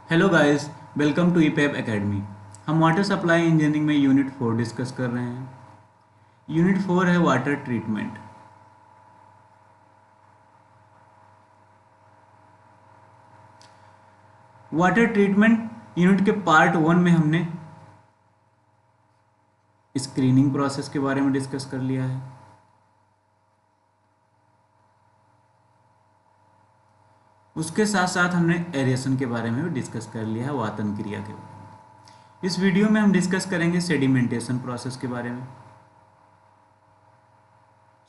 Hello guys, welcome to ईपैप academy. हम water supply engineering में यूनिट 4 डिस्कस कर रहे हैं। यूनिट 4 है water treatment. Water treatment unit के पार्ट 1 में हमने स्क्रीनिंग प्रोसेस के बारे में डिस्कस कर लिया है। उसके साथ साथ हमने एरेशन के बारे में भी डिस्कस कर लिया है, वातन क्रिया के बारे में। इस वीडियो में हम डिस्कस करेंगे सेडिमेंटेशन प्रोसेस के बारे में।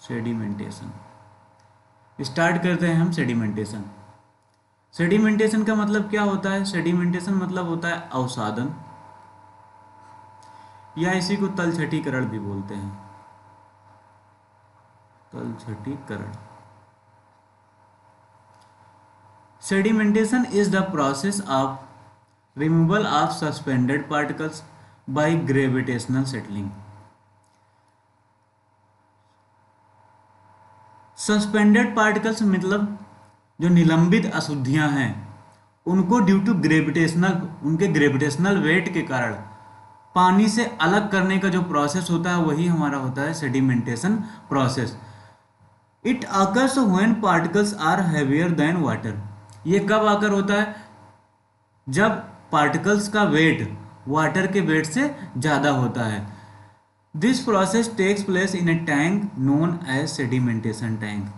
सेडिमेंटेशन स्टार्ट करते हैं हम। सेडिमेंटेशन सेडिमेंटेशन का मतलब क्या होता है? सेडिमेंटेशन मतलब होता है अवसादन, या इसी को तलछटीकरण भी बोलते हैं। तलछटीकरण। Sedimentation is the process of removal of suspended particles by gravitational settling. Suspended particles मतलब जो निलंबित अशुद्धियां हैं उनको ड्यू टू ग्रेविटेशनल, उनके ग्रेविटेशनल वेट के कारण पानी से अलग करने का जो प्रोसेस होता है वही हमारा होता है sedimentation process. It occurs when particles are heavier than water. ये कब आकर होता है? जब पार्टिकल्स का वेट वाटर के वेट से ज़्यादा होता है। This process takes place in a tank known as sedimentation tank.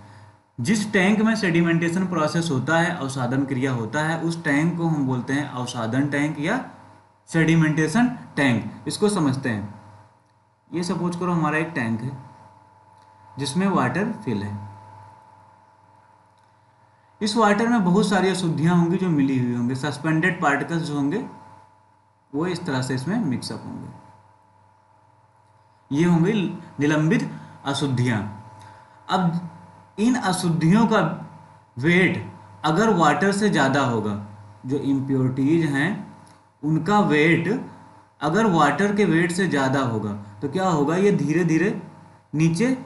जिस टैंक में सेडिमेंटेशन प्रोसेस होता है, अवसादन क्रिया होता है, उस टैंक को हम बोलते हैं अवसादन टैंक या सेडिमेंटेशन टैंक। इसको समझते हैं। ये सपोज करो हमारा एक टैंक है जिसमें वाटर फिल है। इस वाटर में बहुत सारी अशुद्धियां होंगी जो मिली हुई होंगी। सस्पेंडेड पार्टिकल्स जो होंगे वो इस तरह से इसमें मिक्सअप होंगे। ये होंगी निलंबित अशुद्धियां। अब इन अशुद्धियों का वेट अगर वाटर से ज़्यादा होगा, जो इम्प्योरिटीज हैं उनका वेट अगर वाटर के वेट से ज़्यादा होगा तो क्या होगा? ये धीरे धीरे नीचे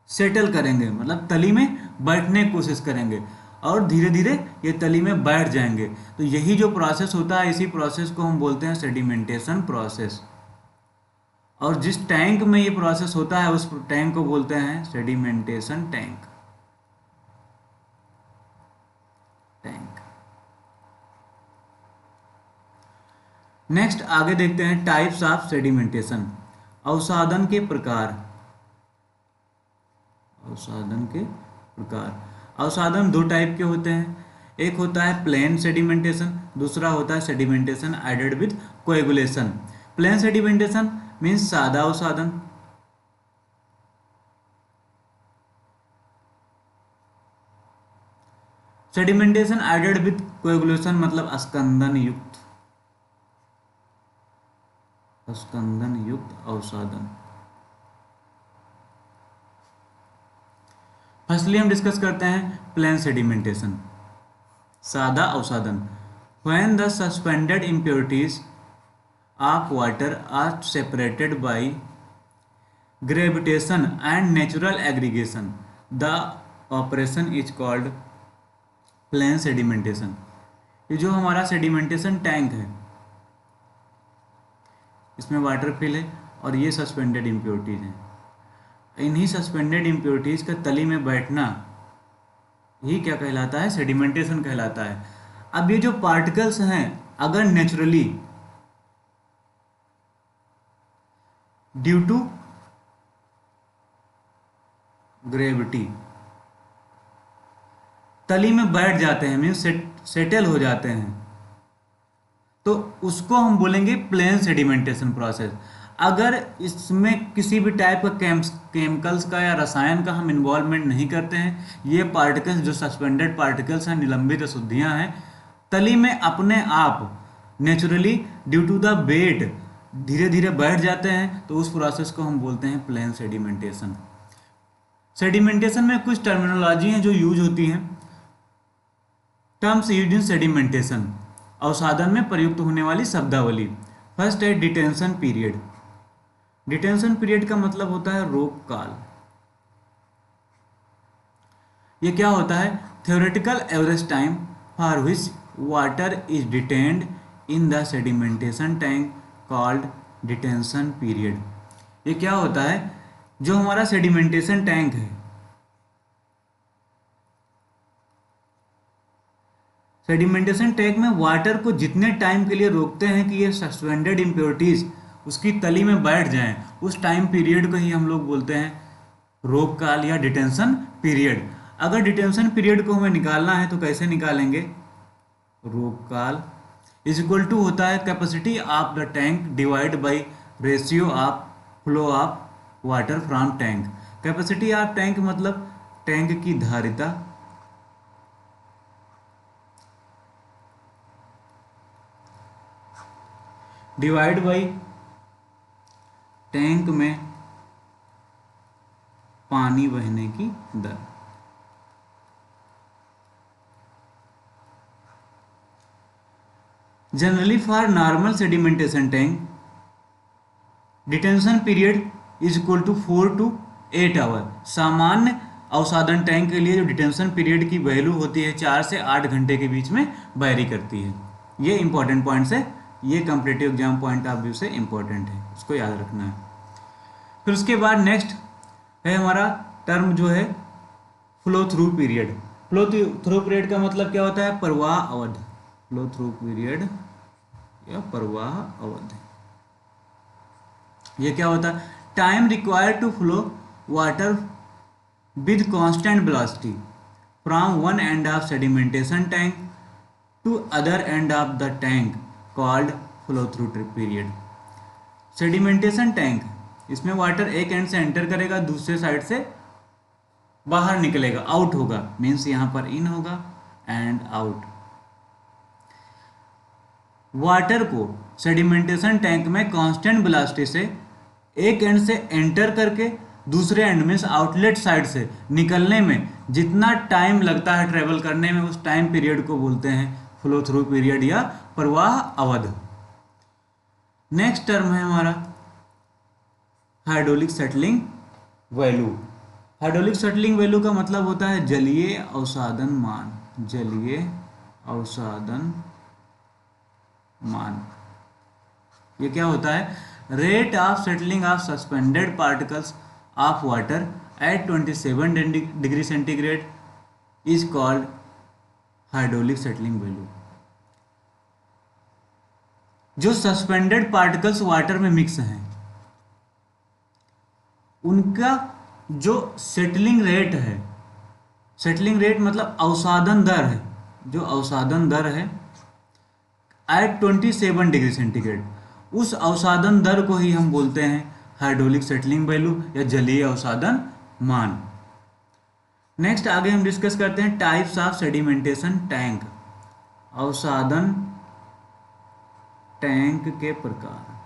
सेटल करेंगे, मतलब तली में बैठने की कोशिश करेंगे और धीरे धीरे ये तली में बैठ जाएंगे। तो यही जो प्रोसेस होता है, इसी प्रोसेस को हम बोलते हैं सेडिमेंटेशन प्रोसेस। और जिस टैंक में ये प्रोसेस होता है उस टैंक को बोलते हैं सेडिमेंटेशन टैंक। नेक्स्ट आगे देखते हैं टाइप्स ऑफ सेडिमेंटेशन। अवसादन के प्रकार। अवसादन के प्रकार। अवसादन दो टाइप के होते हैं। एक होता है प्लेन सेडिमेंटेशन, दूसरा होता है sedimentation added with coagulation. Plain sedimentation means सादा अवसादन। सेडिमेंटेशन एडेड विद कोएगुलेशन मतलब स्कंदन युक्त, स्कंदन युक्त अवसादन। फर्स्टली हम डिस्कस करते हैं प्लेन सेडिमेंटेशन, सादा अवसादन। When the suspended impurities of water are separated by gravitation and natural aggregation, the operation is called plain sedimentation. ये जो हमारा सेडिमेंटेशन टैंक है इसमें वाटर फिल है और ये सस्पेंडेड इम्प्योरिटीज हैं। इन्हीं सस्पेंडेड इम्प्योरिटीज का तली में बैठना ही क्या कहलाता है? सेडिमेंटेशन कहलाता है। अब ये जो पार्टिकल्स हैं अगर नेचुरली ड्यू टू ग्रेविटी तली में बैठ जाते हैं, मीन्स सेटल हो जाते हैं, तो उसको हम बोलेंगे प्लेन सेडिमेंटेशन प्रोसेस। अगर इसमें किसी भी टाइप का केमिकल्स का या रसायन का हम इन्वॉल्वमेंट नहीं करते हैं, ये पार्टिकल्स जो सस्पेंडेड पार्टिकल्स हैं, निलंबित अशुद्धियां हैं, तली में अपने आप naturally due to the weight धीरे धीरे बैठ जाते हैं, तो उस प्रोसेस को हम बोलते हैं प्लेन सेडिमेंटेशन। सेडिमेंटेशन में कुछ टर्मिनोलॉजी हैं जो यूज होती हैं। टर्म्स यूज इन सेडिमेंटेशन, अवसादन में प्रयुक्त होने वाली शब्दावली। फर्स्ट है डिटेंशन पीरियड। डिटेंशन पीरियड का मतलब होता है रोक काल। ये क्या होता है? Theoretical average time for which water is detained in the sedimentation tank called detention period। ये क्या होता है, जो हमारा सेडिमेंटेशन टैंक है, सेडिमेंटेशन टैंक में वाटर को जितने टाइम के लिए रोकते हैं कि ये सस्पेंडेड इम्प्योरिटीज उसकी तली में बैठ जाएं, उस टाइम पीरियड को ही हम लोग बोलते हैं रोक काल या डिटेंशन पीरियड। अगर डिटेंशन पीरियड को हमें निकालना है तो कैसे निकालेंगे, रोक काल इज इक्वल टू होता है capacity of the tank divide by ratio of flow of water from tank. Capacity of tank मतलब टैंक की धारिता डिवाइड बाई टैंक में पानी बहने की दर। Generally for normal sedimentation tank detention period is equal to 4 to 8 hour. सामान्य अवसादन टैंक के लिए जो डिटेंशन पीरियड की वैल्यू होती है 4 से 8 घंटे के बीच में वैरी करती है। ये इंपॉर्टेंट पॉइंट्स है, ये competitive exam point of view से इंपॉर्टेंट है, उसको याद रखना है। फिर उसके बाद नेक्स्ट है हमारा टर्म जो है flow through period. Flow through period का मतलब क्या होता है, प्रवाह अवधि। फ्लो थ्रू पीरियड या प्रवाह अवधि, ये क्या होता है, time required to flow water with constant velocity from one end of sedimentation tank to other end of the tank called flow through period. Sedimentation tank, इसमें वाटर एक एंड से एंटर करेगा, दूसरे साइड से बाहर निकलेगा, आउट होगा, means यहां पर इन होगा एंड आउट। वाटर को सेडिमेंटेशन टैंक में कांस्टेंट वेलोसिटी से एक एंड से एंटर करके दूसरे एंड मीन्स आउटलेट साइड से निकलने में जितना टाइम लगता है ट्रेवल करने में, उस टाइम पीरियड को बोलते हैं फ्लो थ्रू पीरियड या प्रवाह अवधि। नेक्स्ट टर्म है हमारा hydraulic settling value. Hydraulic settling value का मतलब होता है जलीय अवसादन मान। जलीय अवसादन मान, ये क्या होता है, rate of settling of suspended particles of water at 27 degree centigrade is called hydraulic settling value. जो सस्पेंडेड पार्टिकल्स वाटर में मिक्स हैं उनका जो सेटलिंग रेट है, सेटलिंग रेट मतलब अवसादन दर है, जो अवसादन दर है एट 27 डिग्री सेंटीग्रेड, उस अवसादन दर को ही हम बोलते हैं हाइड्रोलिक सेटलिंग वैल्यू या जलीय अवसादन मान। नेक्स्ट आगे हम डिस्कस करते हैं टाइप्स ऑफ सेडिमेंटेशन टैंक। अवसादन टैंक के प्रकार।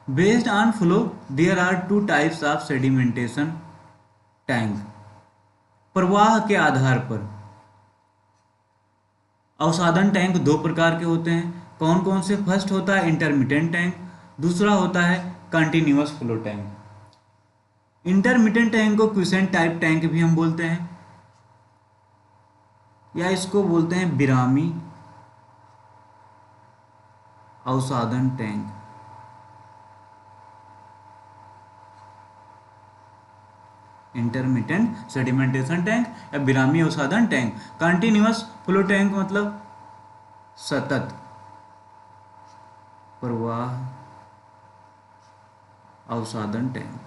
Based on flow there are 2 types of sedimentation tank. प्रवाह के आधार पर अवसादन टैंक 2 प्रकार के होते हैं। कौन कौन से, फर्स्ट होता है इंटरमिटेंट टैंक, दूसरा होता है continuous flow tank. Intermittent tank को क्विसेंट टाइप टैंक भी हम बोलते हैं, या इसको बोलते हैं विरामी अवसादन टैंक। इंटरमिटेंट सेडिमेंटेशन टैंक या विरामी अवसादन टैंक। कंटिन्यूअस फ्लो टैंक मतलब सतत प्रवाह अवसादन टैंक।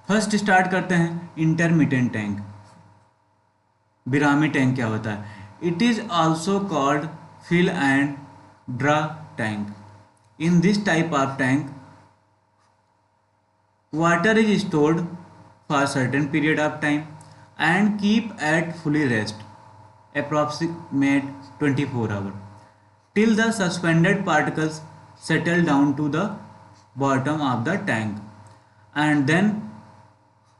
फर्स्ट स्टार्ट करते हैं इंटरमिटेंट टैंक। विरामी टैंक क्या होता है, it is also called fill and draw tank. In this type of tank, water is stored for a certain period of time and keep at fully rest, approximate 24 hours, till the suspended particles settle down to the bottom of the tank, and then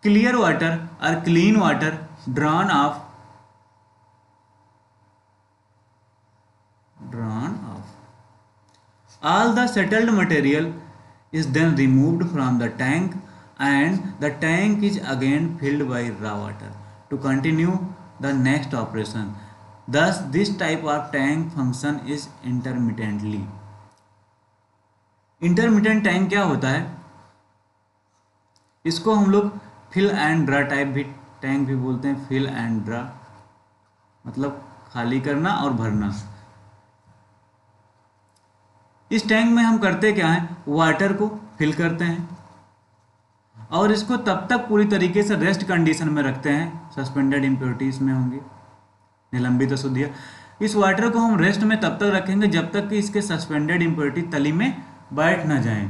clear water or clean water drawn off all the settled material is then removed from the tank and the tank is again filled by raw water to continue the next operation. Thus, this type of tank function is intermittently. Intermittent tank क्या होता है? इसको हम लोग fill and draw type भी tank भी बोलते हैं। फिल एंड ड्रा मतलब खाली करना और भरना। इस टैंक में हम करते क्या है, वाटर को फिल करते हैं और इसको तब तक पूरी तरीके से रेस्ट कंडीशन में रखते हैं, सस्पेंडेड इम्प्योरिटीज में होंगी, निलंबित अशुद्धियाँ। इस वाटर को हम रेस्ट में तब तक रखेंगे जब तक कि इसके सस्पेंडेड इम्प्योरिटी तली में बैठ ना जाए।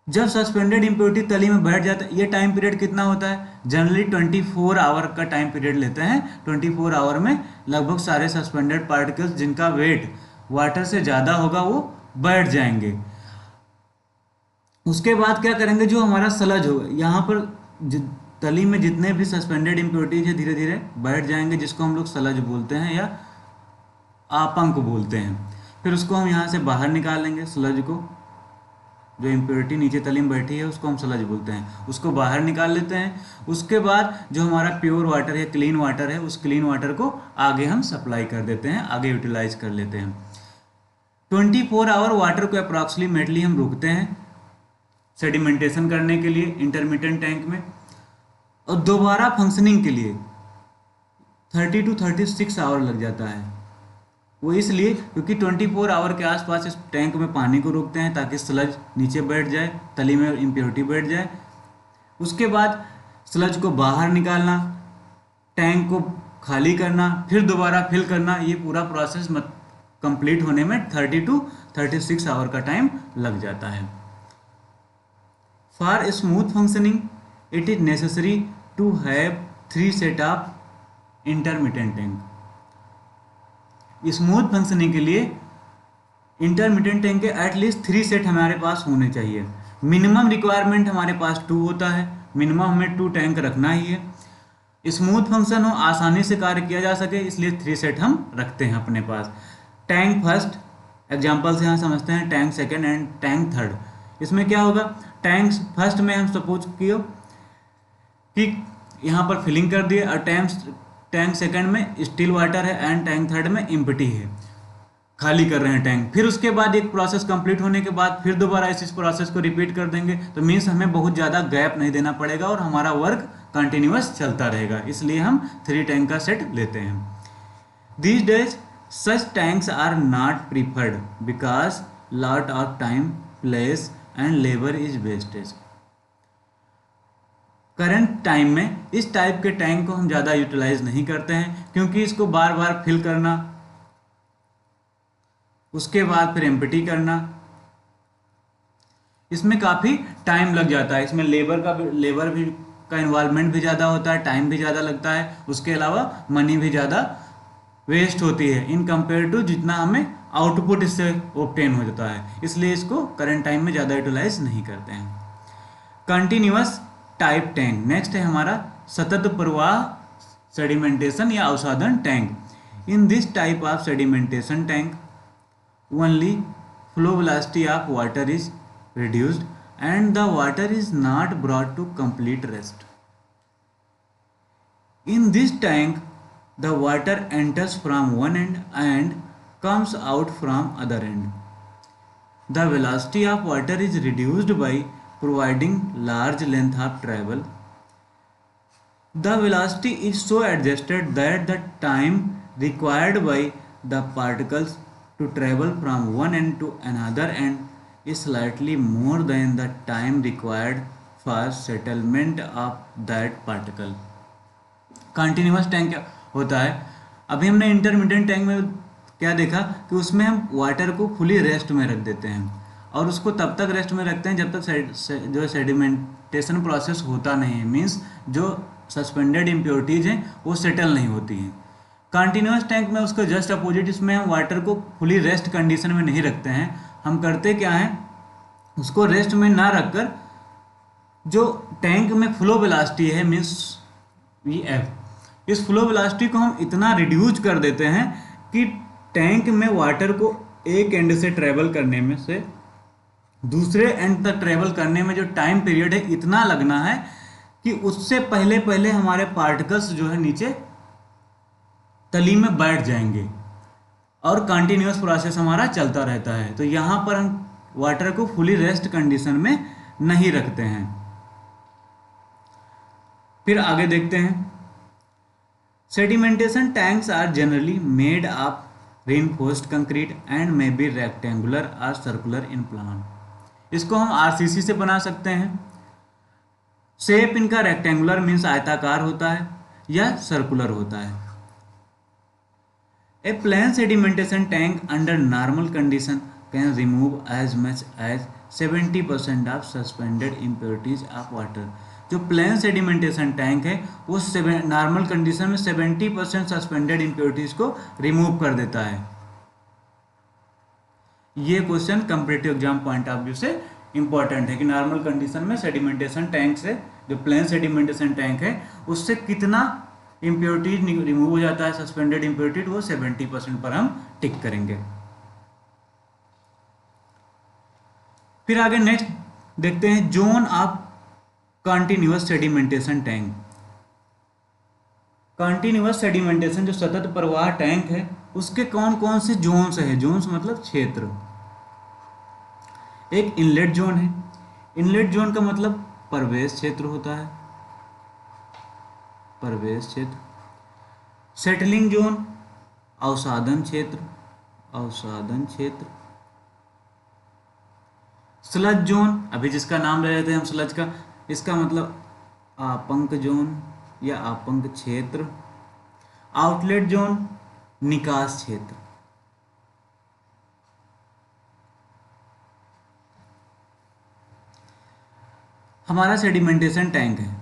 जब सस्पेंडेड इम्प्योरिटी तली में बैठ जाता है, ये टाइम पीरियड कितना होता है? जनरली 24 आवर का टाइम पीरियड लेते हैं। 24 आवर में लगभग सारे सस्पेंडेड पार्टिकल्स जिनका वेट वाटर से ज़्यादा होगा वो बैठ जाएंगे। उसके बाद क्या करेंगे, जो हमारा सलज होगा यहाँ पर तली में जितने भी सस्पेंडेड इम्प्योरिटीज है धीरे धीरे बैठ जाएंगे, जिसको हम लोग सलज बोलते हैं या आपंक बोलते हैं। फिर उसको हम यहाँ से बाहर निकाल लेंगे। सलज को, जो इम्प्योरिटी नीचे तली में बैठी है उसको हम सलज बोलते हैं, उसको बाहर निकाल लेते हैं। उसके बाद जो हमारा प्योर वाटर है, क्लीन वाटर है, उस क्लीन वाटर को आगे हम सप्लाई कर देते हैं, आगे यूटिलाइज कर लेते हैं। 24 आवर वाटर को अप्रॉक्सीमेटली हम रोकते हैं सेडिमेंटेशन करने के लिए इंटरमिटेंट टैंक में, और दोबारा फंक्शनिंग के लिए 30 to 36 आवर लग जाता है। वो इसलिए क्योंकि 24 आवर के आसपास इस टैंक में पानी को रोकते हैं ताकि स्लज नीचे बैठ जाए, तली में इम्प्योरिटी बैठ जाए। उसके बाद स्लज को बाहर निकालना, टैंक को खाली करना, फिर दोबारा फिल करना, ये पूरा प्रोसेस कंप्लीट होने में 30 to 36 आवर का टाइम लग जाता है। For smooth functioning it is necessary to have 3 set of intermittent tank. Smooth functioning के लिए इंटरमिटेंट टैंक के एटलीस्ट 3 सेट हमारे पास होने चाहिए। मिनिमम रिक्वायरमेंट हमारे पास 2 होता है, मिनिमम हमें 2 टैंक रखना ही है। स्मूथ फंक्शन हो, आसानी से कार्य किया जा सके, इसलिए 3 सेट हम रखते हैं अपने पास। टैंक फर्स्ट एग्जाम्पल से यहाँ समझते हैं, tank second and tank third. इसमें क्या होगा, टैंक फर्स्ट में हम सपोज किया कि यहाँ पर फिलिंग कर दिए और टैंक सेकंड में स्टिल वाटर है एंड टैंक थर्ड में एम्प्टी है, खाली कर रहे हैं टैंक। फिर उसके बाद एक प्रोसेस कंप्लीट होने के बाद फिर दोबारा इस प्रोसेस को रिपीट कर देंगे, तो मीन्स हमें बहुत ज़्यादा गैप नहीं देना पड़ेगा और हमारा वर्क कंटिन्यूअस चलता रहेगा, इसलिए हम 3 टैंक का सेट लेते हैं। These days such tanks are not preferred because lot of time, place and labour is wastage. Current time में इस टाइप के टैंक को हम ज़्यादा यूटिलाइज नहीं करते हैं, क्योंकि इसको बार बार फिल करना, उसके बाद फिर एम्प्टी करना, इसमें काफ़ी टाइम लग जाता है। इसमें लेबर भी का इन्वॉल्वमेंट भी ज़्यादा होता है, टाइम भी ज़्यादा लगता है, उसके अलावा मनी भी ज़्यादा वेस्ट होती है इन कंपेयर टू जितना हमें आउटपुट इससे ऑब्टेन हो जाता है, इसलिए इसको करंट टाइम में ज़्यादा यूटिलाइज नहीं करते हैं। कंटिन्यूअस टाइप टैंक नेक्स्ट है हमारा सतत प्रवाह सेडिमेंटेशन या अवसादन tank. In this type of sedimentation tank only flow velocity of water is reduced and the water is not brought to complete rest. In this tank, the water enters from one end and comes out from other end. The velocity of water is reduced by providing large length of travel. The velocity is so adjusted that the time required by the particles to travel from one end to another end is slightly more than the time required for settlement of that particle. Continuous tank क्या होता है, अभी हमने intermediate tank में क्या देखा कि उसमें हम वाटर को फुली रेस्ट में रख देते हैं और उसको तब तक रेस्ट में रखते हैं जब तक जो सेडिमेंटेशन प्रोसेस होता नहीं है, मीन्स जो सस्पेंडेड इम्प्योरिटीज हैं वो सेटल नहीं होती हैं। कंटिन्यूस टैंक में उसका जस्ट अपोजिट, इसमें हम वाटर को फुली रेस्ट कंडीशन में नहीं रखते हैं, हम करते क्या हैं, उसको रेस्ट में ना रखकर जो टैंक में फ्लो वेलोसिटी है मीन्स Vf, इस फ्लो वेलोसिटी को हम इतना रिड्यूस कर देते हैं कि टैंक में वाटर को एक एंड से ट्रेवल करने में से दूसरे एंड तक ट्रेवल करने में जो टाइम पीरियड है इतना लगना है कि उससे पहले पहले हमारे पार्टिकल्स जो है नीचे तली में बैठ जाएंगे और कंटिन्यूअस प्रोसेस हमारा चलता रहता है। तो यहाँ पर हम वाटर को फुली रेस्ट कंडीशन में नहीं रखते हैं। फिर आगे देखते हैं, sedimentation tanks are generally made of reinforced concrete and may be rectangular और सर्कुलर इन प्लान। इसको हम आरसीसी से बना सकते हैं। शेप इनका रेक्टेंगुलर मीन्स आयताकार होता है या सर्कुलर होता है। A plain sedimentation tank under normal condition can remove as much as 70% of suspended impurities of water. जो प्लेन सेडिमेंटेशन टैंक है वो नॉर्मल कंडीशन में 70% सस्पेंडेड इम्प्योरिटीज को रिमूव कर देता है। ये question comparative exam point of view से इंपॉर्टेंट है कि नॉर्मल कंडीशन में सेडिमेंटेशन टैंक से, जो प्लेन सेडिमेंटेशन टैंक है उससे कितना इम्प्योरिटीज रिमूव हो जाता है, सस्पेंडेड इम्प्योरिटीज, वो 70% पर हम टिक करेंगे। फिर आगे नेक्स्ट देखते हैं, zone of continuous sedimentation tank. Continuous sedimentation जो सतत प्रवाह टैंक है उसके कौन कौन से जोन्स है। जोन्स मतलब क्षेत्र। एक इनलेट जोन है। इनलेट जोन का मतलब प्रवेश क्षेत्र होता है, प्रवेश क्षेत्र। सेटलिंग जोन अवसादन क्षेत्र, अवसादन क्षेत्र। स्लज जोन, अभी जिसका नाम ले लेते हैं हम स्लज का, इसका मतलब आपंक जोन या आपंक क्षेत्र। आउटलेट जोन निकास क्षेत्र। हमारा सेडिमेंटेशन टैंक है,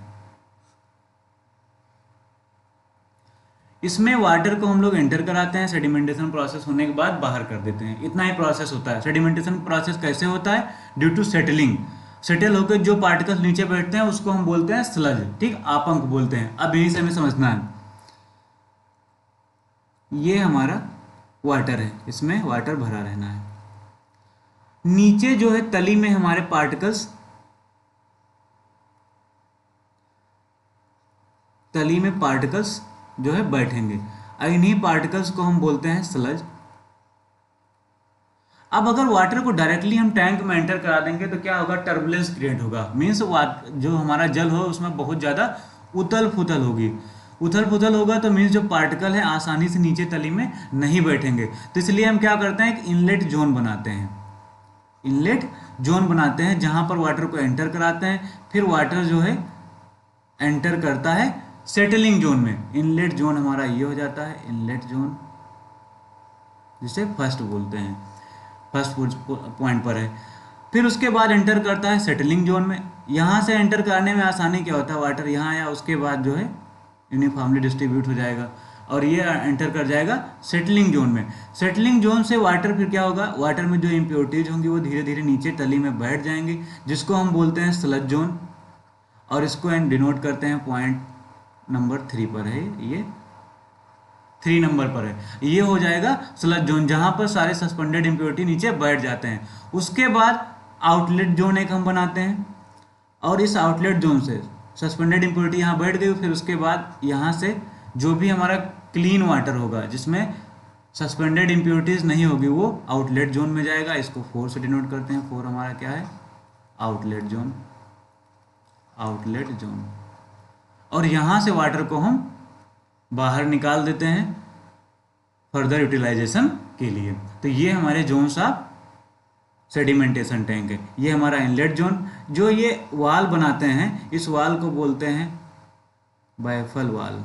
इसमें वाटर को हम लोग एंटर कराते हैं, सेडिमेंटेशन प्रोसेस होने के बाद बाहर कर देते हैं। इतना ही प्रोसेस होता है। सेडिमेंटेशन प्रोसेस कैसे होता है? Due to settling. सेटल होकर जो पार्टिकल्स नीचे बैठते हैं उसको हम बोलते हैं स्लज, ठीक, आपंक बोलते हैं। अब यहीं से हमें समझना है, ये हमारा वाटर है, इसमें वाटर भरा रहना है। नीचे जो है तली में हमारे पार्टिकल्स, तली में पार्टिकल्स जो है बैठेंगे। इन्हीं पार्टिकल्स को हम बोलते हैं स्लज। अब अगर वाटर को डायरेक्टली हम टैंक में एंटर करा देंगे तो क्या होगा? टर्बुलेंस क्रिएट होगा। मीन्स जो हमारा जल हो उसमें बहुत ज़्यादा उथल पुथल होगी। उथल पुथल होगा तो मीन्स जो पार्टिकल है आसानी से नीचे तली में नहीं बैठेंगे। तो इसलिए हम क्या करते हैं, एक इनलेट जोन बनाते हैं। इनलेट जोन बनाते हैं जहाँ पर वाटर को एंटर कराते हैं। फिर वाटर जो है एंटर करता है सेटलिंग जोन में। इनलेट जोन हमारा ये हो जाता है, इनलेट जोन, जिसे फर्स्ट बोलते हैं, फर्स्ट पॉइंट पर है। फिर उसके बाद एंटर करता है सेटलिंग जोन में। यहाँ से एंटर करने में आसानी क्या होता है, वाटर यहाँ आया उसके बाद जो है यूनिफॉर्मली डिस्ट्रीब्यूट हो जाएगा और ये एंटर कर जाएगा सेटलिंग जोन में। सेटलिंग जोन से वाटर फिर क्या होगा, वाटर में जो इम्प्योरिटीज होंगी वो धीरे धीरे नीचे तली में बैठ जाएंगी, जिसको हम बोलते हैं स्लज जोन। और इसको डिनोट करते हैं पॉइंट नंबर 3 पर है, ये 3 नंबर पर है। ये हो जाएगा स्लज जोन, जहां पर सारे सस्पेंडेड इम्प्योरिटी नीचे बैठ जाते हैं। उसके बाद आउटलेट जोन एक हम बनाते हैं और इस आउटलेट जोन से सस्पेंडेड इम्प्योरिटी यहाँ बैठ गई। फिर उसके बाद यहाँ से जो भी हमारा क्लीन वाटर होगा जिसमें सस्पेंडेड इम्प्योरिटीज नहीं होगी वो आउटलेट जोन में जाएगा। इसको 4 से डिनोट करते हैं। 4 हमारा क्या है, आउटलेट जोन, आउटलेट जोन। और यहाँ से वाटर को हम बाहर निकाल देते हैं फर्दर यूटिलाइजेशन के लिए। तो ये हमारे जोन्स ऑफ सेडिमेंटेशन टैंक है। ये हमारा इनलेट जोन। जो ये वाल बनाते हैं इस वाल को बोलते हैं बैफल वाल,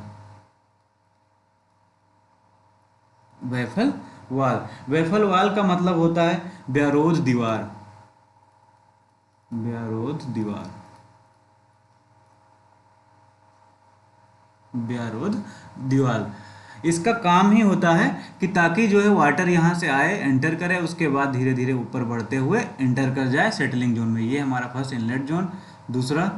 बैफल वाल। बैफल वाल का मतलब होता है ब्यारोद दीवार, ब्यारोद दीवार, ब्यारोद दीवार। इसका काम ही होता है कि ताकि जो है वाटर यहाँ से आए, एंटर करे, उसके बाद धीरे धीरे ऊपर बढ़ते हुए एंटर कर जाए सेटलिंग जोन में। ये हमारा फर्स्ट इनलेट जोन, दूसरा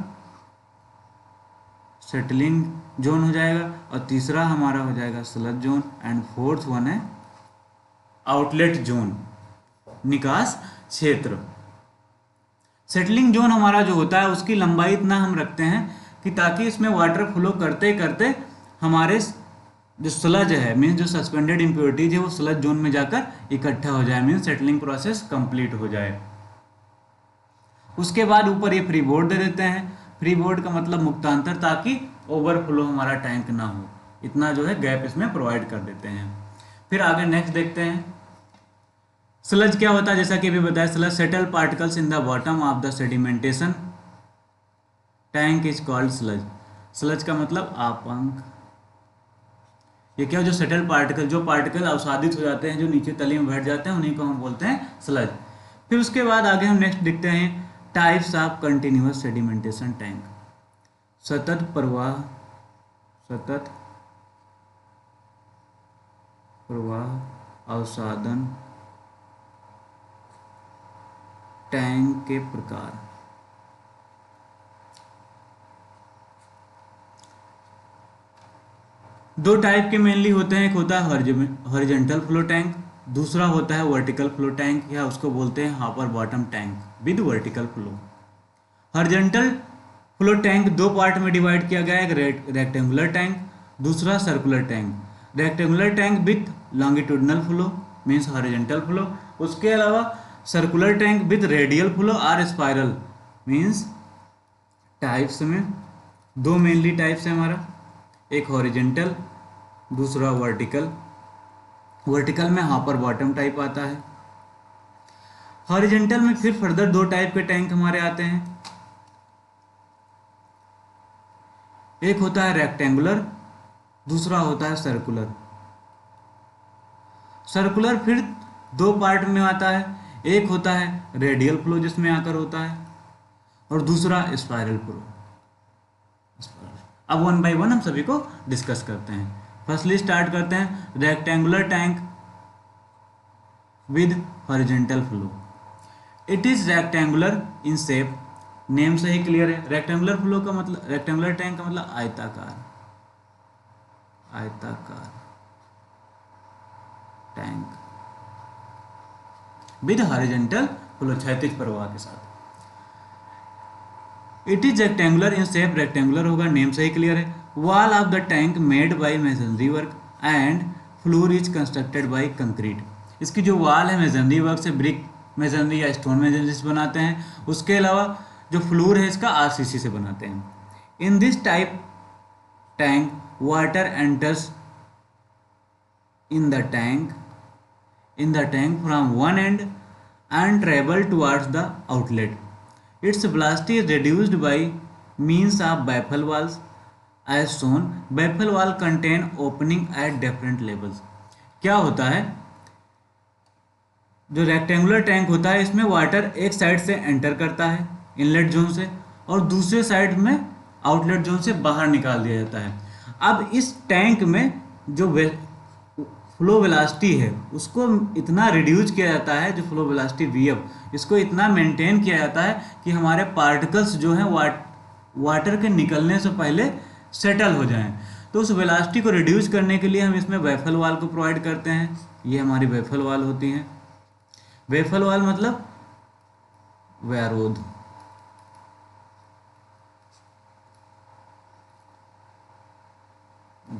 सेटलिंग जोन हो जाएगा और तीसरा हमारा हो जाएगा sludge zone and fourth one है आउटलेट जोन, निकास क्षेत्र। सेटलिंग जोन हमारा जो होता है उसकी लंबाई इतना हम रखते हैं कि ताकि इसमें वाटर फ्लो करते करते हमारे जो स्लज है, मीन्स जो सस्पेंडेड इम्प्योरिटीज है, वो स्लज जोन में जाकर इकट्ठा हो जाए, मीन्स सेटलिंग प्रोसेस कंप्लीट हो जाए। उसके बाद ऊपर ये फ्री बोर्ड दे देते हैं। फ्री बोर्ड का मतलब मुक्तांतर, ताकि ओवरफ्लो हमारा टैंक ना हो, इतना जो है गैप इसमें प्रोवाइड कर देते हैं। फिर आगे नेक्स्ट देखते हैं स्लज क्या होता है। जैसा कि अभी बताया, sludge settle particles in the bottom of the sedimentation tank is called sludge. Sludge का मतलब आपंक। ये क्या, जो सेटल पार्टिकल, जो पार्टिकल अवसादित हो जाते हैं, जो नीचे तली में बैठ जाते हैं, उन्हीं को हम बोलते हैं स्लज। फिर उसके बाद आगे हम नेक्स्ट देखते हैं types of continuous sedimentation tank. सतत प्रवाह, सतत प्रवाह अवसादन टैंक के प्रकार। दो टाइप के मेनली होते हैं, एक होता है हॉरिजॉन्टल फ्लो टैंक, दूसरा होता है वर्टिकल फ्लो टैंक, या उसको बोलते हैं hopper bottom tank with vertical flow. Horizontal flow tank दो पार्ट में डिवाइड किया गया है, एक रेक्टेंगुलर टैंक, दूसरा circular tank. Rectangular tank with longitudinal flow means horizontal flow, उसके अलावा circular tank with radial flow और स्पाइरल मीन्स। टाइप्स में दो मेनली टाइप्स है हमारा, एक हॉरिजॉन्टल, दूसरा वर्टिकल। वर्टिकल में हापर बॉटम टाइप आता है। हॉरिजॉन्टल में फिर फर्दर दो टाइप के टैंक हमारे आते हैं, एक होता है रेक्टेंगुलर, दूसरा होता है सर्कुलर। सर्कुलर फिर दो पार्ट में आता है, एक होता है रेडियल फ्लो जिसमें आकर होता है, और दूसरा स्पाइरल फ्लो। अब वन बाय वन हम सभी को डिस्कस करते हैं। फर्स्टली स्टार्ट करते हैं rectangular tank with horizontal flow. It is rectangular in shape, name से ही क्लियर है। रेक्टेंगुलर फ्लो का मतलब, रेक्टेंगुलर टैंक का मतलब आयताकार, आयताकार टैंक विद हॉरिजॉन्टल फ्लो, क्षैतिज प्रवाह के साथ। It is rectangular in shape, rectangular होगा, नेम से ही क्लियर है। Wall of the tank made by masonry work and floor is constructed by concrete. इसकी जो वॉल है मेसनरी वर्क से, ब्रिक मेसनरी या स्टोन मेसनरी से बनाते हैं। उसके अलावा जो फ्लोर है इसका आरसीसी से बनाते हैं। इन this type tank water enters in the tank from one end and travel towards the outlet. Its velocity is reduced by means of baffle walls as shown. Baffle wall contain opening at different levels. क्या होता है, जो rectangular tank होता है इसमें water एक side से enter करता है इनलेट जोन से, और दूसरे साइड में आउटलेट जोन से बाहर निकाल दिया जाता है। अब इस टैंक में जो फ्लो वेलोसिटी है उसको इतना रिड्यूस किया जाता है, जो फ्लो वेलोसिटी Vf, इसको इतना मेंटेन किया जाता है कि हमारे पार्टिकल्स जो हैं वाटर के निकलने से पहले सेटल हो जाएं। तो उस वेलोसिटी को रिड्यूस करने के लिए हम इसमें बैफल वाल को प्रोवाइड करते हैं। ये हमारी बैफल वाल होती हैं। बैफल वाल मतलब व्यारोध,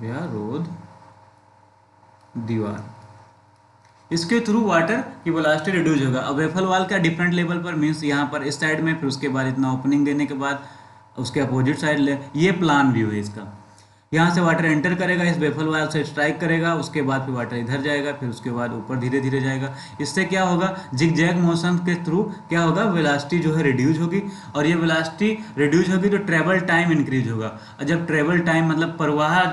व्यारोध दीवार, इसके थ्रू वाटर की वेलोसिटी रिड्यूस होगा। अब बैफल वाल का डिफरेंट लेवल पर मीन्स यहाँ पर इस साइड में, फिर उसके बाद इतना ओपनिंग देने के बाद उसके अपोजिट साइड ले, ये प्लान व्यू है इसका। यहाँ से वाटर एंटर करेगा, इस बैफल वाल से स्ट्राइक करेगा, उसके बाद फिर वाटर इधर जाएगा, फिर उसके बाद ऊपर धीरे धीरे जाएगा। इससे क्या होगा, जिग जैग मोशन के थ्रू क्या होगा, वेलोसिटी जो है रिड्यूस होगी, और ये वेलोसिटी रिड्यूस होगी तो ट्रेवल टाइम इंक्रीज होगा। और जब ट्रेवल टाइम मतलब प्रवाह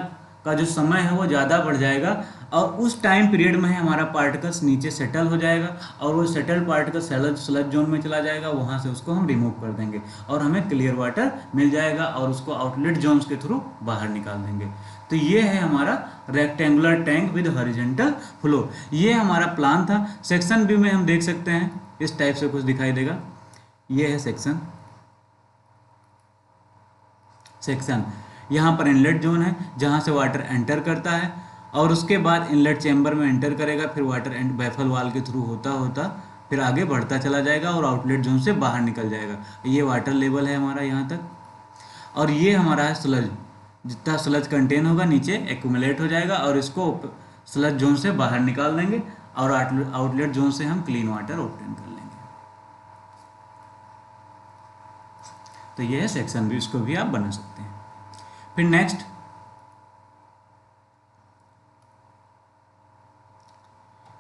का जो समय है वो ज़्यादा बढ़ जाएगा, और उस टाइम पीरियड में हमारा पार्टिकल्स नीचे सेटल हो जाएगा, और वो सेटल पार्टिकल स्लज जोन में चला जाएगा, वहाँ से उसको हम रिमूव कर देंगे और हमें क्लियर वाटर मिल जाएगा, और उसको आउटलेट जोन्स के थ्रू बाहर निकाल देंगे। तो ये है हमारा rectangular tank with horizontal flow. ये हमारा प्लान था। सेक्शन व्यू में हम देख सकते हैं इस टाइप से कुछ दिखाई देगा। ये है सेक्शन। यहाँ पर इनलेट जोन है जहाँ से वाटर एंटर करता है, और उसके बाद इनलेट चैम्बर में एंटर करेगा, फिर वाटर बैफल वाल के थ्रू होता होता फिर आगे बढ़ता चला जाएगा और आउटलेट जोन से बाहर निकल जाएगा। ये वाटर लेवल है हमारा यहाँ तक, और ये हमारा है स्लज। जितना स्लज कंटेन होगा नीचे एक्यूमुलेट हो जाएगा और इसको स्लज जोन से बाहर निकाल देंगे और आउटलेट जोन से हम क्लीन वाटर ऑब्टेन कर लेंगे। तो ये है सेक्शन भी, इसको भी आप बना सकते हैं। फिर next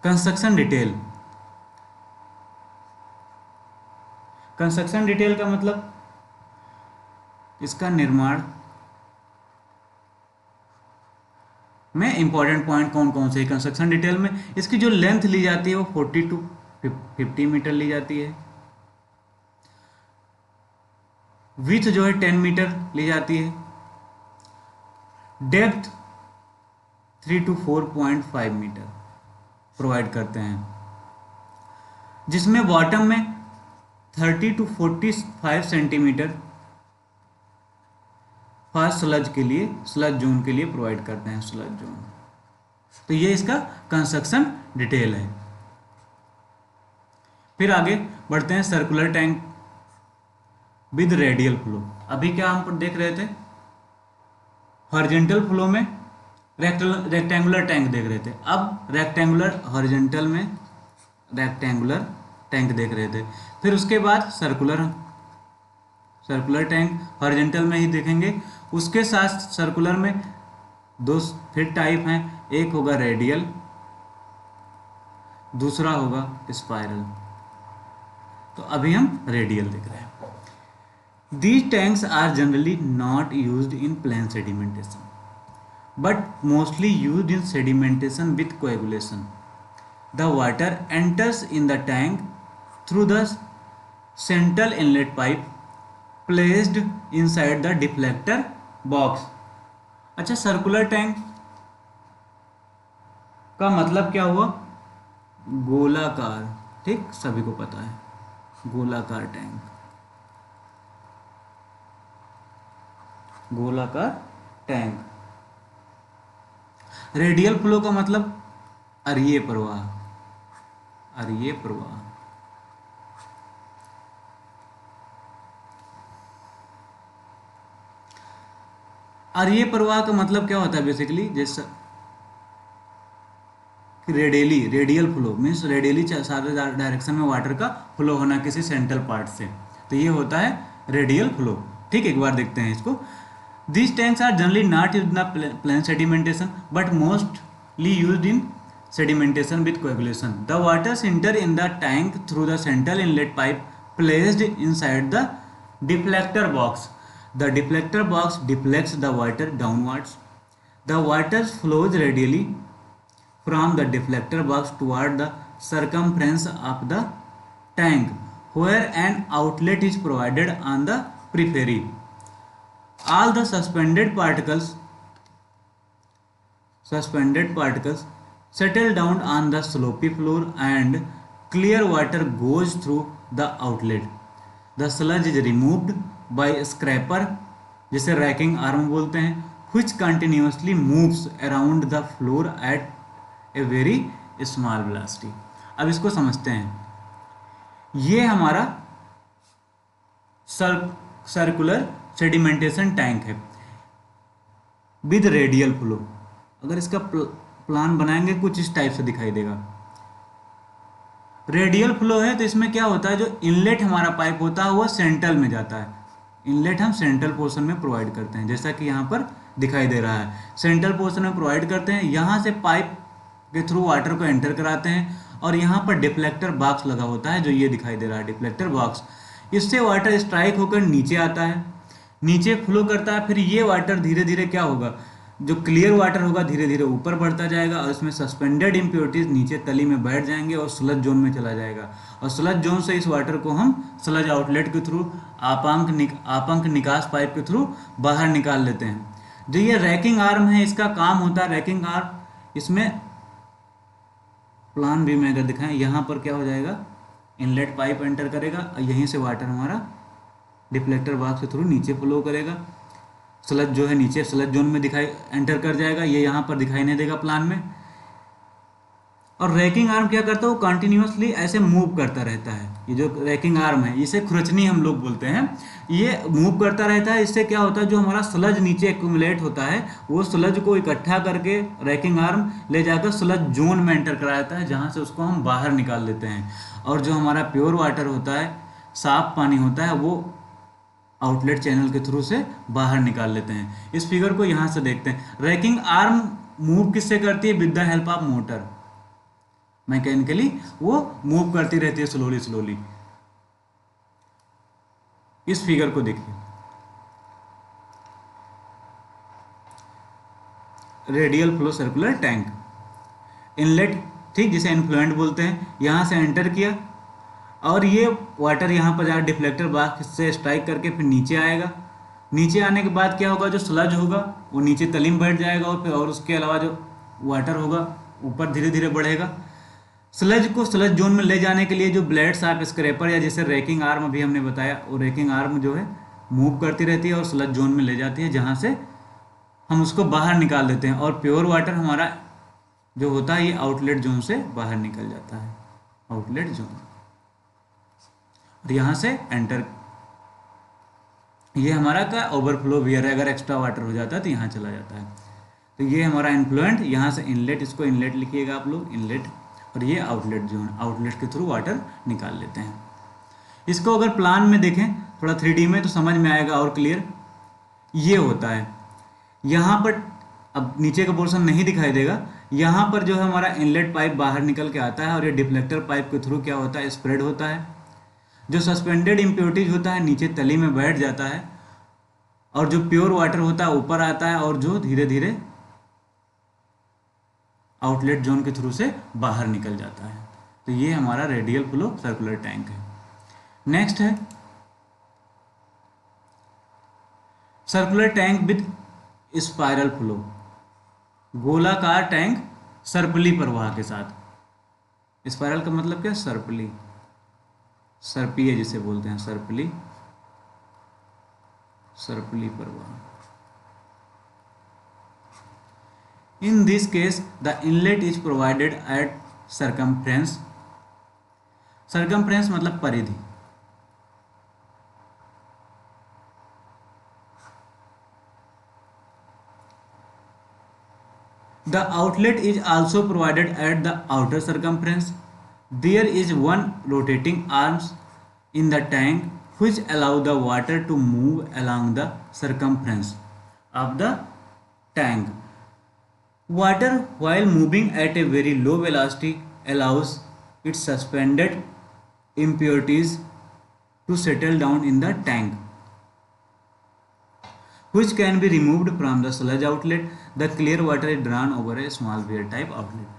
construction detail. Construction detail का मतलब इसका निर्माण में इंपॉर्टेंट पॉइंट कौन कौन से। कंस्ट्रक्शन डिटेल में इसकी जो लेंथ ली जाती है वो 40 to 50 मीटर ली जाती है। विड्थ जो है 10 मीटर ली जाती है। डेप्थ 3 to 4.5 मीटर प्रोवाइड करते हैं, जिसमें बॉटम में 30 to 45 सेंटीमीटर फर्स्ट स्लज के लिए, स्लज जोन के लिए प्रोवाइड करते हैं, स्लज जोन। तो ये इसका कंस्ट्रक्शन डिटेल है। फिर आगे बढ़ते हैं circular tank with radial flow. अभी क्या हम देख रहे थे, हॉरिजॉन्टल फ्लो में रेक्टेंगुलर टैंक देख रहे थे। अब रेक्टेंगुलर हॉरिजॉन्टल में रेक्टेंगुलर टैंक देख रहे थे। फिर उसके बाद सर्कुलर टैंक हॉरिजॉन्टल में ही देखेंगे। उसके साथ सर्कुलर में दो फिर टाइप हैं, एक होगा रेडियल, दूसरा होगा स्पाइरल। तो अभी हम रेडियल देख रहे हैं। These tanks are generally not used in plain sedimentation, but mostly used in sedimentation with coagulation. The water enters in the tank through the central inlet pipe placed inside the deflector box. अच्छा, circular tank का मतलब क्या हुआ, गोलाकार। ठीक, सभी को पता है गोलाकार टैंक, गोलाकार टैंक। रेडियल फ्लो का मतलब अरीय प्रवाह, अरीय प्रवाह। अरीय प्रवाह का मतलब क्या होता है बेसिकली, जैसा रेडियल फ्लो मीन्स रेडियली सारे डायरेक्शन में वाटर का फ्लो होना किसी सेंट्रल पार्ट से, तो ये होता है रेडियल फ्लो। ठीक, एक बार देखते हैं इसको। These tanks are generally not used in the plain sedimentation, but mostly used in sedimentation with coagulation. The water enter in the tank through the central inlet pipe placed inside the deflector box. The deflector box deflects the water downwards. The water flows radially from the deflector box toward the circumference of the tank, where an outlet is provided on the periphery. All the suspended particles settle down on the slopy floor and clear water goes through the outlet. The sludge is removed by a scraper, जिसे ranking arm बोलते हैं, which continuously moves around the floor at a very small velocity. अब इसको समझते हैं। ये हमारा circular sedimentation tank है विद रेडियल फ्लो। अगर इसका प्लान बनाएंगे कुछ इस टाइप से दिखाई देगा। रेडियल फ्लो है तो इसमें क्या होता है, जो इनलेट हमारा पाइप होता है वो सेंट्रल में जाता है। इनलेट हम सेंट्रल पोर्शन में प्रोवाइड करते हैं, जैसा कि यहाँ पर दिखाई दे रहा है। सेंट्रल पोर्शन में प्रोवाइड करते हैं, यहाँ से पाइप के थ्रू वाटर को एंटर कराते हैं और यहाँ पर डिफ्लेक्टर बॉक्स लगा होता है, जो ये दिखाई दे रहा है डिफ्लेक्टर बॉक्स। इससे वाटर स्ट्राइक होकर नीचे आता है, नीचे फ्लो करता है। फिर ये वाटर धीरे धीरे क्या होगा, जो क्लियर वाटर होगा धीरे धीरे ऊपर बढ़ता जाएगा और इसमें सस्पेंडेड इम्प्योरिटीज नीचे तली में बैठ जाएंगे और स्लज जोन में चला जाएगा। और स्लज जोन से इस वाटर को हम स्लज आउटलेट के थ्रू आपांक निकास पाइप के थ्रू बाहर निकाल लेते हैं। जो ये रैकिंग आर्म है, इसका काम होता है रैकिंग आर्म, इसमें प्लान भी में अगर दिखाएं, यहाँ पर क्या हो जाएगा, इनलेट पाइप एंटर करेगा और यहीं से वाटर हमारा डिफ्लेक्टर बॉक्स के थ्रू नीचे फ्लो करेगा। स्लज जो है नीचे स्लज जोन में दिखाई एंटर कर जाएगा, ये यहाँ पर दिखाई नहीं देगा प्लान में। और रैकिंग आर्म क्या करता है, वो कंटिन्यूअसली ऐसे मूव करता रहता है। ये जो रैकिंग आर्म है इसे खुरचनी हम लोग बोलते हैं, ये मूव करता रहता है। इससे क्या होता है, जो हमारा स्लज नीचे एक्यूमुलेट होता है वो स्लज को इकट्ठा करके रैकिंग आर्म ले जाकर स्लज जोन में एंटर करा देता है, जहाँ से उसको हम बाहर निकाल देते हैं। और जो हमारा प्योर वाटर होता है, साफ पानी होता है, वो आउटलेट चैनल के थ्रू से बाहर निकाल लेते हैं। इस फिगर को यहाँ से देखते हैं। रैकिंग आर्म मूव किससे करती है, with the help of motor. Mechanically वो मूव करती रहती है स्लोली स्लोली। इस फिगर को देखिए, radial flow circular tank, inlet, ठीक, जिसे इन्फ्लुएंट बोलते हैं, यहाँ से एंटर किया और ये वाटर यहाँ पर जाकर डिफ्लेक्टर बॉक्स से स्ट्राइक करके फिर नीचे आएगा। नीचे आने के बाद क्या होगा, जो स्लज होगा वो नीचे तली में बैठ जाएगा और फिर और उसके अलावा जो वाटर होगा ऊपर धीरे धीरे बढ़ेगा। स्लज को स्लज जोन में ले जाने के लिए जो ब्लेड्स ऑफ स्क्रैपर या जैसे रैकिंग आर्म अभी हमने बताया, वो रैकिंग आर्म जो है मूव करती रहती है और स्लज जोन में ले जाती है, जहाँ से हम उसको बाहर निकाल देते हैं। और प्योर वाटर हमारा जो होता है ये आउटलेट जोन से बाहर निकल जाता है, आउटलेट जोन। और यहाँ से एंटर, ये हमारा का ओवरफ्लो वियर है, अगर एक्स्ट्रा वाटर हो जाता है तो यहाँ चला जाता है। तो ये हमारा इन्फ्लुएंट, यहाँ से इनलेट, इसको इनलेट लिखिएगा आप लोग, इनलेट। और ये आउटलेट जोन, आउटलेट के थ्रू वाटर निकाल लेते हैं। इसको अगर प्लान में देखें थोड़ा 3D में तो समझ में आएगा और क्लियर। ये होता है यहाँ पर, अब नीचे का पोर्शन नहीं दिखाई देगा, यहाँ पर जो है हमारा इनलेट पाइप बाहर निकल के आता है और ये डिफ्लेक्टर पाइप के थ्रू क्या होता है, स्प्रेड होता है। जो सस्पेंडेड इम्प्योरिटीज होता है नीचे तली में बैठ जाता है और जो प्योर वाटर होता है ऊपर आता है और जो धीरे धीरे आउटलेट जोन के थ्रू से बाहर निकल जाता है। तो ये हमारा रेडियल फ्लो सर्कुलर टैंक है। नेक्स्ट है circular tank with spiral flow, गोलाकार टैंक सर्पली प्रवाह के साथ। स्पाइरल का मतलब क्या, सर्पली, सर्पीय जिसे बोलते हैं, सर्पली, सर्पली प्रवाह। In this case, the inlet is provided at circumference. Circumference मतलब परिधि। The outlet is also provided at the outer circumference. There is one rotating arms in the tank which allow the water to move along the circumference of the tank. Water, while moving at a very low velocity, allows its suspended impurities to settle down in the tank, which can be removed from the sludge outlet. The clear water is drawn over a small weir type outlet.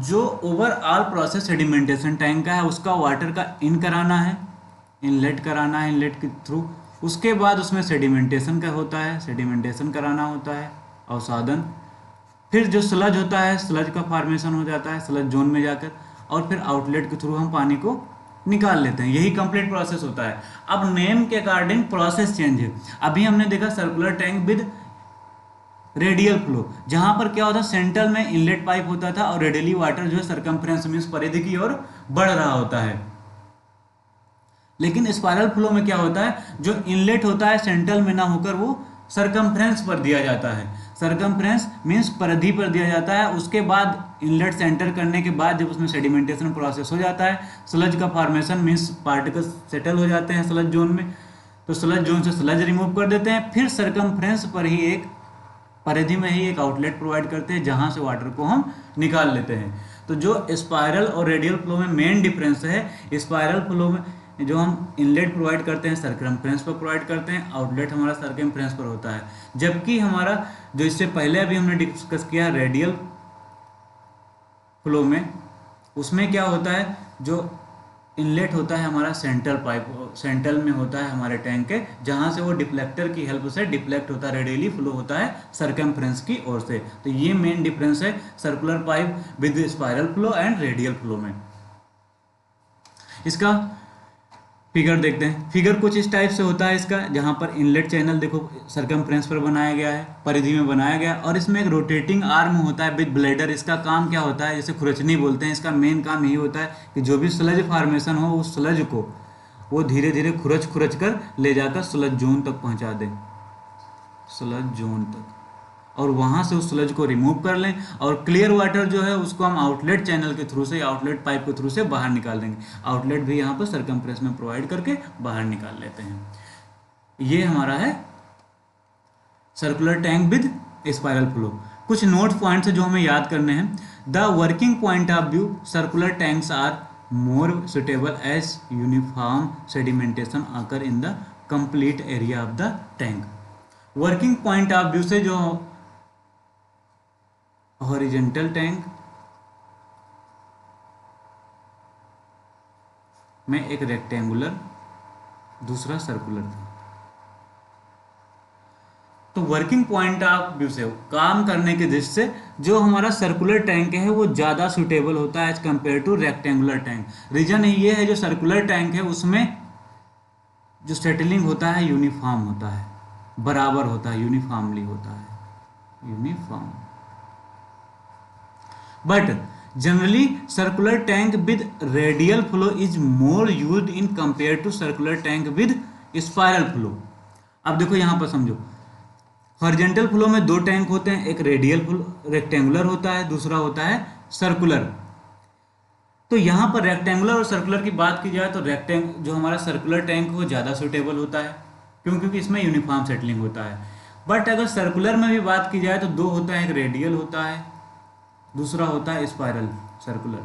जो overall process sedimentation tank का है उसका water का इन कराना है, inlet कराना है, inlet के थ्रू। उसके बाद उसमें सेडिमेंटेशन का होता है, सेडिमेंटेशन कराना होता है अवसादन। फिर जो स्लज होता है, स्लज का फॉर्मेशन हो जाता है स्लज जोन में जाकर, और फिर आउटलेट के थ्रू हम पानी को निकाल लेते हैं। यही कंप्लीट प्रोसेस होता है। अब नेम के अकॉर्डिंग प्रोसेस चेंज है। अभी हमने देखा circular tank with radial flow, जहां पर क्या होता है, सेंट्रल में इनलेट पाइप होता था और रेडियली वाटर जो है सर्कमफ्रेंस मींस परिधि की ओर बढ़ रहा होता है। लेकिन स्पाइरल फ्लो में क्या होता है, जो इनलेट होता है सेंट्रल में ना होकर वो सर्कमफ्रेंस पर दिया जाता है। सर्कमफ्रेंस मींस परिधि पर दिया जाता है। उसके बाद इनलेट से एंटर करने के बाद जब उसमें सेडिमेंटेशन प्रोसेस हो जाता है, स्लज का फॉर्मेशन मींस पार्टिकल्स सेटल हो जाते हैं स्लज जोन में, तो स्लज जोन से स्लज रिमूव कर देते हैं। फिर सर्कमफ्रेंस पर ही एक परिधि में ही एक आउटलेट प्रोवाइड करते हैं जहां से वाटर को हम निकाल लेते हैं। तो जो स्पाइरल और रेडियल फ्लो में मेन डिफरेंस है, स्पाइरल फ्लो में जो हम इनलेट प्रोवाइड करते हैं सर्कमफ्रेंस पर प्रोवाइड करते हैं, आउटलेट हमारा सर्कमफ्रेंस पर होता है। जबकि हमारा जो इससे पहले अभी हमने डिस्कस किया रेडियल फ्लो में, उसमें क्या होता है, जो इनलेट होता है हमारा सेंट्रल पाइप, सेंट्रल में होता है हमारे टैंक के, जहां से वो डिफ्लेक्टर की हेल्प से डिफ्लेक्ट होता है, रेडियली फ्लो होता है सर्कमफ्रेंस की ओर से। तो ये मेन डिफरेंस है circular pipe with spiral flow and radial flow में। इसका फिगर देखते हैं। फिगर कुछ इस टाइप से होता है इसका, जहाँ पर इनलेट चैनल देखो सरकमफ्रेंस पर बनाया गया है, परिधि में बनाया गया है, और इसमें एक रोटेटिंग आर्म होता है विद ब्लेडर। इसका काम क्या होता है, जैसे खुरचनी बोलते हैं, इसका मेन काम यही होता है कि जो भी स्लज फार्मेशन हो उस स्लज को वो धीरे धीरे खुरच खुरच कर ले जाकर स्लज जोन तक पहुंचा दे, स्लज जोन तक, और वहां से उस स्लज को रिमूव कर लें, और क्लियर वाटर जो है उसको हम आउटलेट चैनल के थ्रू से, आउटलेट पाइप के थ्रू से बाहर निकाल देंगे। आउटलेट भी यहाँ पर सरकमफ्रेंस में प्रोवाइड करके बाहर निकाल लेते हैं। ये हमारा है circular tank with spiral flow. कुछ नोट पॉइंट्स है जो हमें याद करने हैं। The working point of view, circular tanks are more suitable as uniform sedimentation occur in the complete area of the tank. Working point of view से जो horizontal tank में एक रेक्टेंगुलर, दूसरा सर्कुलर था, तो वर्किंग पॉइंट ऑफ व्यू से, काम करने के दृष्टि से जो हमारा सर्कुलर टैंक है वो ज़्यादा सुटेबल होता है as compare to rectangular tank. Reason ये है, जो सर्कुलर टैंक है उसमें जो सेटलिंग होता है यूनिफॉर्म होता है, बराबर होता है, यूनिफॉर्मली होता है, uniform. But generally circular tank with radial flow is more used in compare to circular tank with spiral flow. अब देखो यहां पर समझो, हॉरिजॉन्टल फ्लो में दो टैंक होते हैं, एक रेडियल फ्लो रेक्टेंगुलर होता है, दूसरा होता है सर्कुलर। तो यहाँ पर रेक्टेंगुलर और सर्कुलर की बात की जाए तो जो हमारा सर्कुलर टैंक वो ज़्यादा सुटेबल होता है, क्योंकि इसमें यूनिफॉर्म सेटलिंग होता है। बट अगर सर्कुलर में भी बात की जाए तो दो होता है, एक रेडियल होता है, दूसरा होता है स्पाइरल सर्कुलर,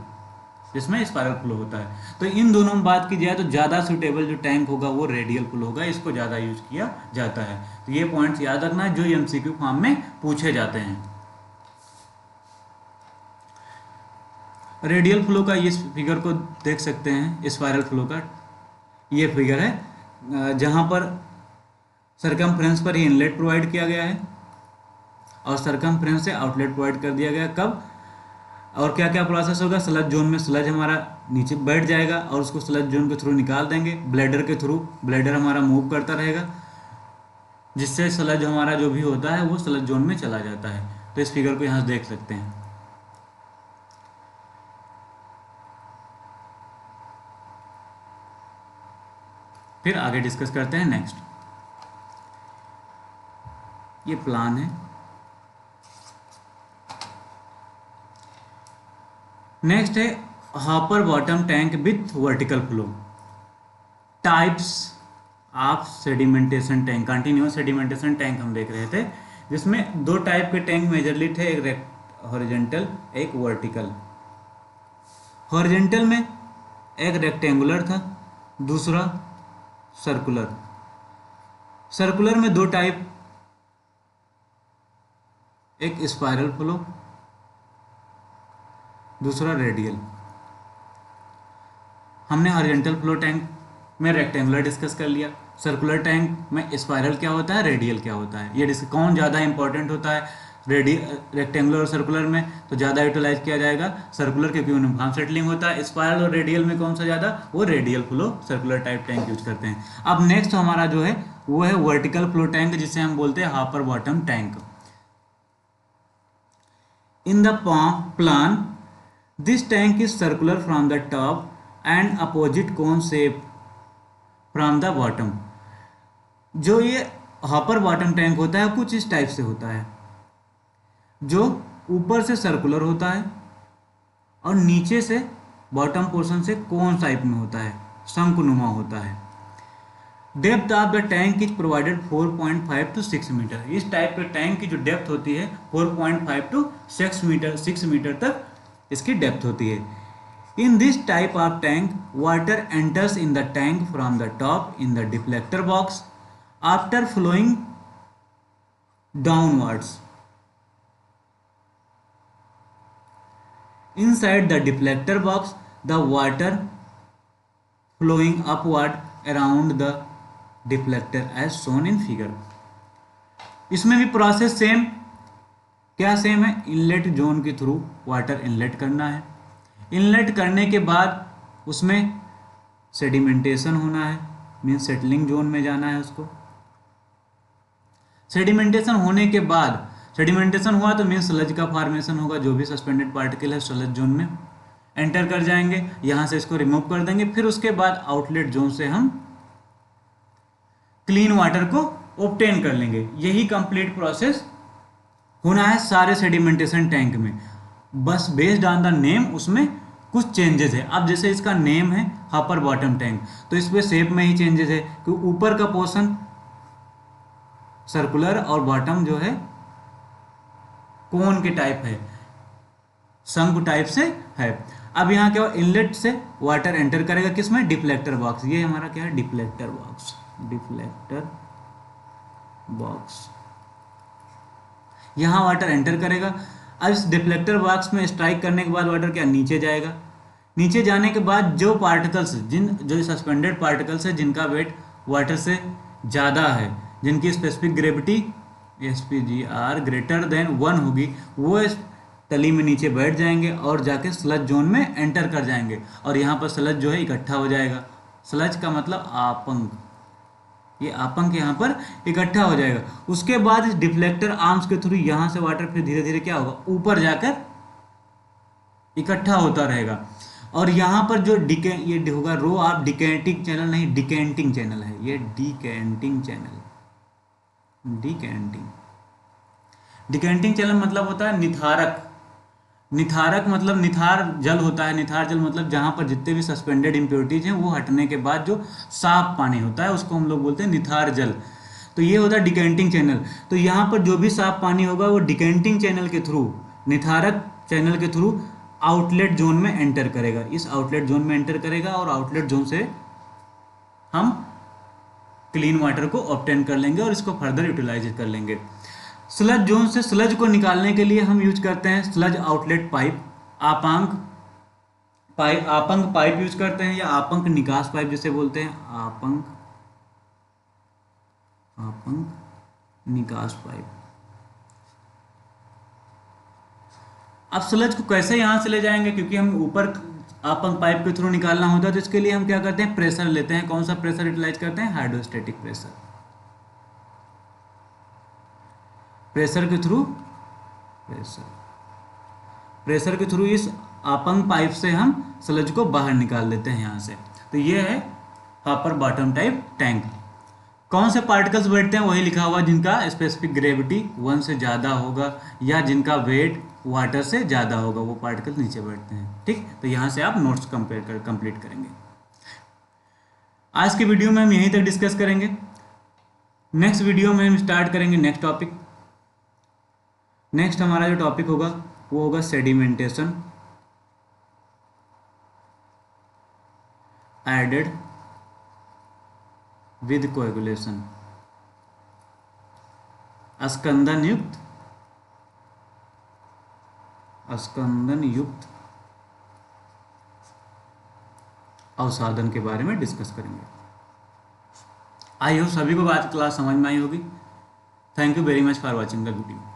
जिसमें स्पाइरल फ्लो होता है। तो इन दोनों में बात की जाए तो ज़्यादा सुटेबल जो टैंक होगा वो रेडियल फ्लो होगा, इसको ज़्यादा यूज किया जाता है। तो ये पॉइंट्स याद रखना है जो एमसीक्यू फॉर्म में पूछे जाते हैं। रेडियल फ्लो का ये फिगर को देख सकते हैं, स्पाइरल फ्लो का ये फिगर है जहाँ पर सरकमफ्रेंस पर ही इनलेट प्रोवाइड किया गया है और सरकमफ्रेंस से आउटलेट प्रोवाइड कर दिया गया। कब और क्या क्या प्रोसेस होगा, स्लज जोन में स्लज हमारा नीचे बैठ जाएगा और उसको स्लज जोन के थ्रू निकाल देंगे, ब्लेडर के थ्रू, ब्लेडर हमारा मूव करता रहेगा, जिससे स्लज हमारा जो भी होता है वो स्लज जोन में चला जाता है। तो इस फिगर को यहाँ से देख सकते हैं। फिर आगे डिस्कस करते हैं। नेक्स्ट ये प्लान है। नेक्स्ट है hopper bottom tank with vertical flow. Types of sedimentation tank, continuous sedimentation tank हम देख रहे थे, जिसमें दो टाइप के टैंक मेजरली थे, एक हॉरिजॉन्टल एक वर्टिकल। हॉरिजॉन्टल में एक रेक्टेंगुलर था, दूसरा सर्कुलर। सर्कुलर में दो टाइप, एक स्पाइरल फ्लो, दूसरा रेडियल। हमने हॉरिजॉन्टल फ्लो टैंक में रेक्टेंगुलर डिस्कस कर लिया, सर्कुलर टैंक में स्पाइरल क्या होता है, रेडियल क्या होता है। ये कौन ज़्यादा इंपॉर्टेंट होता है, रेक्टेंगुलर और सर्कुलर में तो ज़्यादा यूटिलाइज किया जाएगा सर्कुलर, क्योंकि यूनिफॉर्म सेटलिंग होता है। स्पाइरल और रेडियल में कौन सा ज़्यादा, वो radial flow circular type tank use करते हैं। अब नेक्स्ट हमारा जो है वो है वर्टिकल फ्लो टैंक, जिसे हम बोलते हैं hopper bottom tank. In the plan this tank is circular from the top and opposite cone shape from the bottom। जो ये हॉपर बॉटम टैंक होता है कुछ इस टाइप से होता है, जो ऊपर से सर्कुलर होता है और नीचे से बॉटम पोर्शन से कोन टाइप में होता है, शंकुनुमा होता है। Depth of the tank is provided 4.5 to 6 metre. इस टाइप के टैंक की जो डेप्थ होती है 4.5 to 6 मीटर तक इसकी डेप्थ होती है। In this type of tank water enters in the tank from the top in the deflector box after flowing downwards. Inside the deflector box, the water flowing upward around the deflector as shown in figure। इसमें भी process same, क्या same है, inlet zone के through water inlet करना है। Inlet करने के बाद उसमें सेडिमेंटेशन होना है, मीन्स सेटलिंग जोन में जाना है उसको। सेडिमेंटेशन होने के बाद, सेडिमेंटेशन हुआ तो मीन्स स्लज का फॉर्मेशन होगा, जो भी सस्पेंडेड पार्टिकल है स्लज जोन में एंटर कर जाएंगे, यहाँ से इसको रिमूव कर देंगे। फिर उसके बाद आउटलेट जोन से हम क्लीन वाटर को ऑब्टेन कर लेंगे। यही कंप्लीट प्रोसेस होना है सारे सेडिमेंटेशन टैंक में, बस बेस्ड ऑन द नेम उसमें कुछ चेंजेस है। अब जैसे इसका नेम है अपर बॉटम टैंक, तो इसमें शेप में ही चेंजेस है कि ऊपर का पोर्शन सर्कुलर और बॉटम जो है कोन के टाइप है, शंकु टाइप से है। अब यहाँ क्या इनलेट से वाटर एंटर करेगा किसमें, डिफ्लेक्टर बॉक्स। ये हमारा क्या है, डिफ्लेक्टर बॉक्स, डिफ्लेक्टर बॉक्स। यहाँ वाटर एंटर करेगा। अब इस डिफ्लेक्टर बॉक्स में स्ट्राइक करने के बाद वाटर क्या नीचे जाएगा। नीचे जाने के बाद जो पार्टिकल्स, जो सस्पेंडेड पार्टिकल्स है जिनका वेट वाटर से ज़्यादा है, जिनकी specific gravity SPGR greater than 1 होगी, वो इस तली में नीचे बैठ जाएंगे और जाके स्लज जोन में एंटर कर जाएंगे। और यहाँ पर स्लज जो है इकट्ठा हो जाएगा। स्लज का मतलब आपंक, ये आपंक यहाँ पर इकट्ठा हो जाएगा। उसके बाद इस डिफ्लेक्टर आर्म्स के थ्रू यहाँ से वाटर फिर धीरे धीरे क्या होगा, ऊपर जाकर इकट्ठा होता रहेगा। और यहाँ पर जो ये होगा रो ऑफ डिकेंटिंग चैनल, नहीं डिकेंटिंग चैनल है ये, डिकेंटिंग चैनल। डिकेंटिंग चैनल मतलब होता है निथारक। निथारक मतलब निथार जल होता है। निथार जल मतलब जहाँ पर जितने भी सस्पेंडेड इम्प्योरिटीज हैं वो हटने के बाद जो साफ पानी होता है उसको हम लोग बोलते हैं निथार जल। तो ये होता है डिकेंटिंग चैनल। तो यहाँ पर जो भी साफ पानी होगा वो डिकेंटिंग चैनल के थ्रू, निथारक चैनल के थ्रू आउटलेट जोन में एंटर करेगा। इस आउटलेट जोन में एंटर करेगा और आउटलेट जोन से हम क्लीन वाटर को ऑब्टेन कर लेंगे और इसको फर्दर यूटिलाइज कर लेंगे। स्लज जोन से स्लज को निकालने के लिए हम यूज करते हैं स्लज आउटलेट पाइप, आपांक पाइप यूज करते हैं, या आपंक निकास पाइप जिसे बोलते हैं, आपंक निकास पाइप। अब स्लज को कैसे यहां से ले जाएंगे, क्योंकि हम ऊपर आपंक पाइप के थ्रू निकालना होता है, तो इसके लिए हम क्या करते हैं, प्रेशर लेते हैं। कौन सा प्रेशर यूटिलाइज करते हैं, हाइड्रोस्टेटिक प्रेशर। प्रेशर के थ्रू इस आपंक पाइप से हम स्लज को बाहर निकाल देते हैं यहाँ से। तो ये है अपर बॉटम टाइप टैंक। कौन से पार्टिकल्स बैठते हैं वही लिखा हुआ, जिनका स्पेसिफिक ग्रेविटी 1 से ज़्यादा होगा या जिनका वेट वाटर से ज़्यादा होगा, वो पार्टिकल्स नीचे बैठते हैं। ठीक, तो यहाँ से आप नोट्स कंप्लीट करेंगे। आज के वीडियो में हम यहीं तक डिस्कस करेंगे। नेक्स्ट वीडियो में हम स्टार्ट करेंगे नेक्स्ट टॉपिक। नेक्स्ट हमारा जो टॉपिक होगा वो होगा sedimentation added with coagulation. Skandan युक्त अवसादन के बारे में डिस्कस करेंगे। आई होप सभी को बात क्लास समझ में आई होगी। Thank you very much for watching the video.